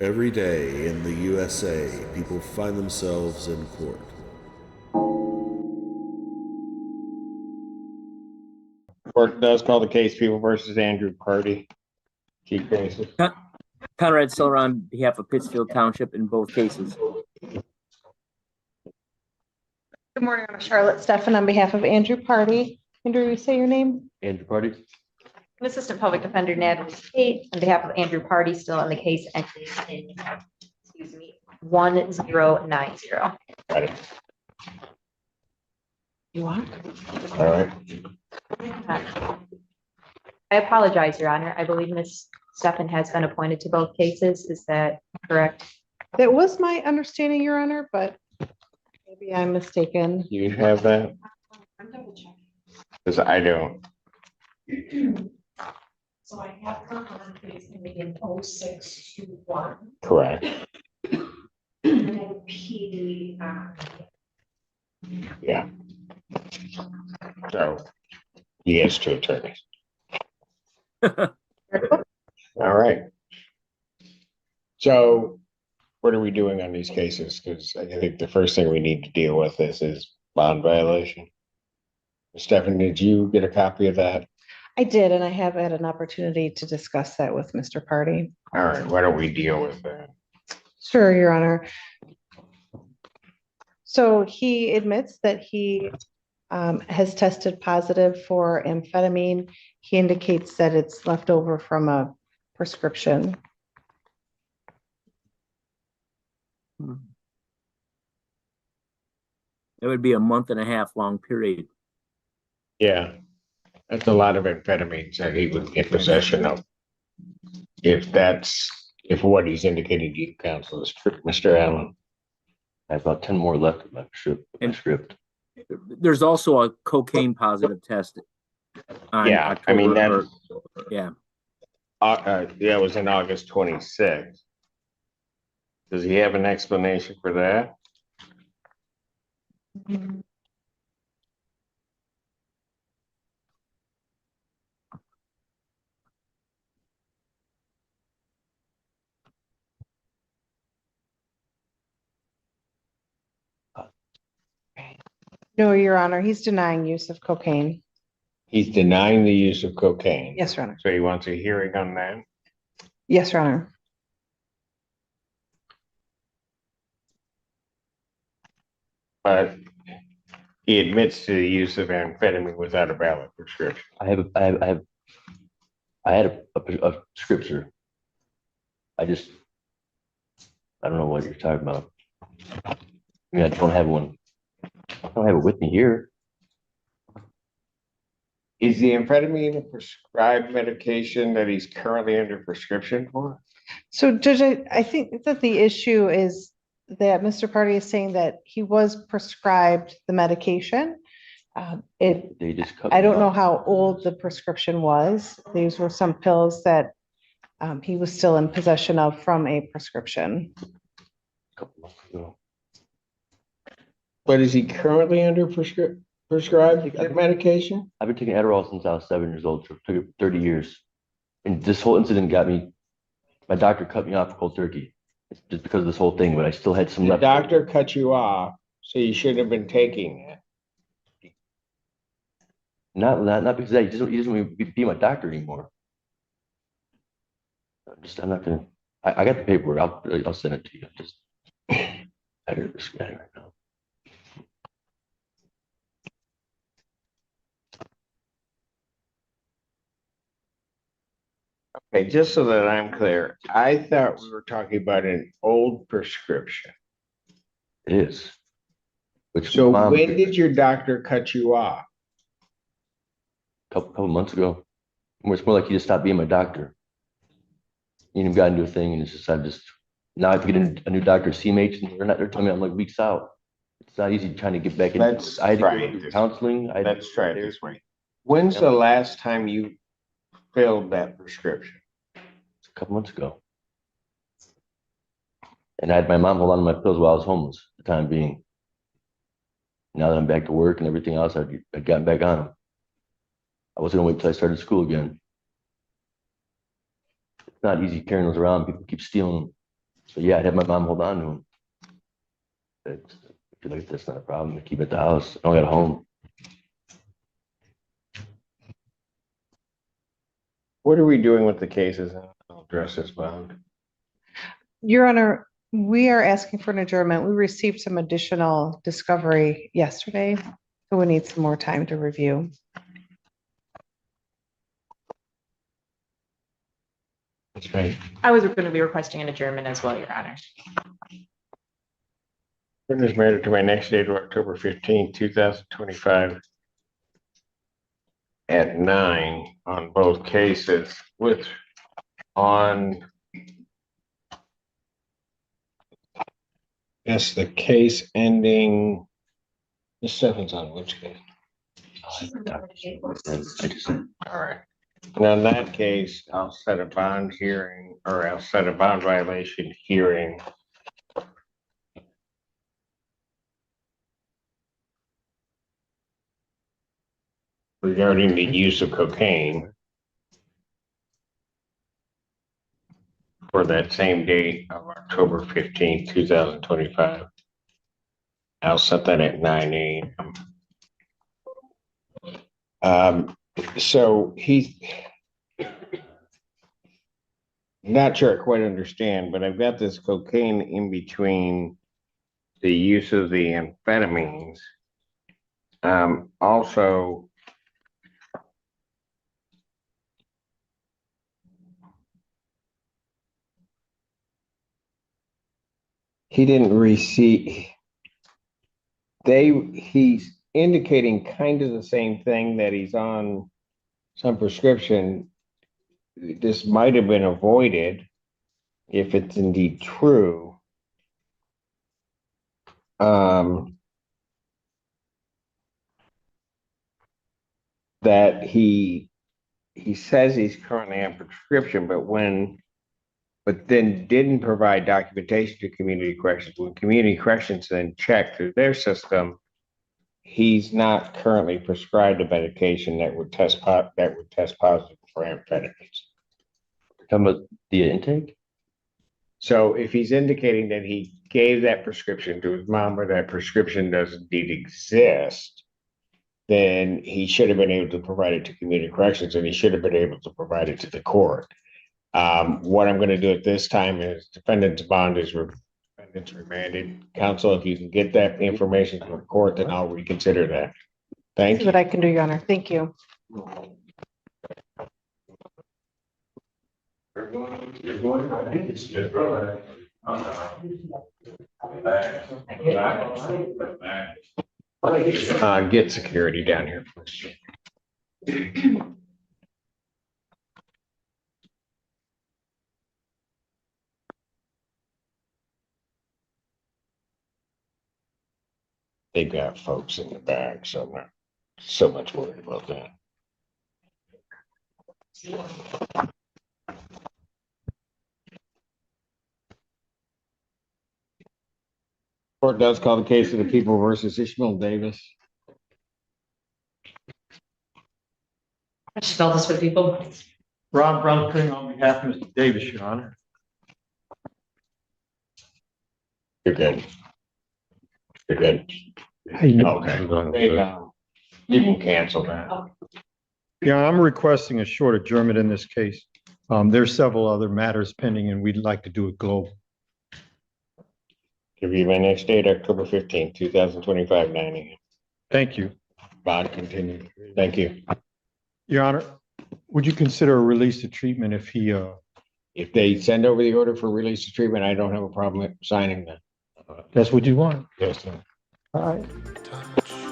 Every day in the USA, people find themselves in court. Court does call the case People versus Andrew Party. Chief cases. Conrad Seller on behalf of Pittsfield Township in both cases. Good morning, I'm Charlotte Steffen on behalf of Andrew Party. Andrew, you say your name? Andrew Party. And Assistant Public Defender Natalie Tate on behalf of Andrew Party, still on the case entry in, 1090. Got it. You want? All right. I apologize, Your Honor. I believe Ms. Steffen has been appointed to both cases. Is that correct? That was my understanding, Your Honor, but maybe I'm mistaken. You have that? I'm double checking. Because I don't. So I have her on case in 0621. Correct. And then PD. Yeah. So he has two attorneys. All right. So what are we doing on these cases? Because I think the first thing we need to deal with is bond violation. Stephanie, did you get a copy of that? I did, and I have had an opportunity to discuss that with Mr. Party. All right, why don't we deal with that? Sure, Your Honor. So he admits that he has tested positive for amphetamine. He indicates that it's left over from a prescription. It would be a month and a half long period. Yeah, that's a lot of amphetamines that he would get possession of. If what he's indicating to you, counsel, is true, Mr. Allen. I have about 10 more left of my script. There's also a cocaine positive test. Yeah, I mean, that. Yeah. Yeah, it was in August 26th. Does he have an explanation for that? No, Your Honor, he's denying use of cocaine. He's denying the use of cocaine. Yes, Your Honor. So he wants a hearing on that? Yes, Your Honor. But he admits to the use of amphetamine without a valid prescription. I had a scripture. I don't know what you're talking about. I mean, I don't have one. I don't have it with me here. Is the amphetamine a prescribed medication that he's currently under prescription for? So, Judge, I think that the issue is that Mr. Party is saying that he was prescribed the medication. They just cut I me don't know off. how old the prescription was. These were some pills that he was still in possession of from a prescription. A couple months ago. But is he currently under prescribed medication? I've been taking Adderall since I was 7 years old, so it took 30 years. And this whole incident got me, my doctor cut me off cold turkey. It's just because of this whole thing, but I still had some The left. doctor cut you off, so you shouldn't have been taking it. Not because that, he doesn't want to be my doctor anymore. I'm not gonna, I got the paperwork, I'll send it to you. I got this guy right now. Okay, just so that I'm clear, I thought we were talking about an old prescription. It is. Which So mom, when did your doctor cut you off? couple months ago, where it's more like he just stopped being my doctor. You know, got into a thing, and it's just now I have to get a new doctor, CMH, and they're telling me I'm like weeks out. It's not easy trying to get back in. Let's I had to try go it through this counseling. Let's try it this way. When's the last time you filled that prescription? It's a couple months ago. And I had my mom hold on to my pills while I was homeless for the time being. Now that I'm back to work and everything else, I'd gotten back on them. I wasn't gonna wait till I started school again. It's not easy carrying those around. People keep stealing them. So yeah, I'd have my mom hold on to him. It's, I feel like that's not a problem. Keep it at the house. I don't got a home. What are we doing with the cases? I'll address this bond. Your Honor, we are asking for an adjournment. We received some additional discovery yesterday, so we need some more time to review. That's right. I was going to be requesting an adjournment as well, Your Honor. This matter to my next date of October 15, 2025 at 9 on both cases with on yes, the case ending. Ms. Stephens on which case? I just, All right. Now in that case, I'll set a bond hearing or I'll set a bond violation hearing. Regarding the use of cocaine for that same date of October 15th, 2025. I'll set that at 9 a.m. So he's not sure I quite understand, but I've got this cocaine in between the use of the amphetamines. Also, he didn't receive, he's indicating kind of the same thing that he's on some prescription. This might have been avoided if it's indeed true. That he says he's currently on prescription, but then didn't provide documentation to community corrections. When community corrections then checked through their system, he's not currently prescribed a medication that would test positive for amphetamines. talking about the intake? So if he's indicating that he gave that prescription to his mom or that prescription does indeed exist, then he should have been able to provide it to community corrections and he should have been able to provide it to the court. What I'm going to do at this time is defendant's bond is defendant's remanded. Counsel, if you can get that information to the court, then I'll reconsider that. Thank See you. what I can do, Your Honor. Thank you. Get security down here, please. They've got folks in the back, so I'm not so much worried about that. Court does call the case of the people versus Ishmael Davis. Spell this for people. Rob Brumking on behalf of Mr. Davis, Your Honor. You're good. You're good. Hey, Okay. You can cancel that. Yeah, I'm requesting a short adjournment in this case. There's several other matters pending and we'd like to do it global. Give you my next date, October 15th, 2025, 9 a.m. Thank you. Bond continued. Thank you. Your Honor, would you consider a release to treatment if he, If they send over the order for release to treatment, I don't have a problem with signing that. that's what you want? Yes, sir. All right.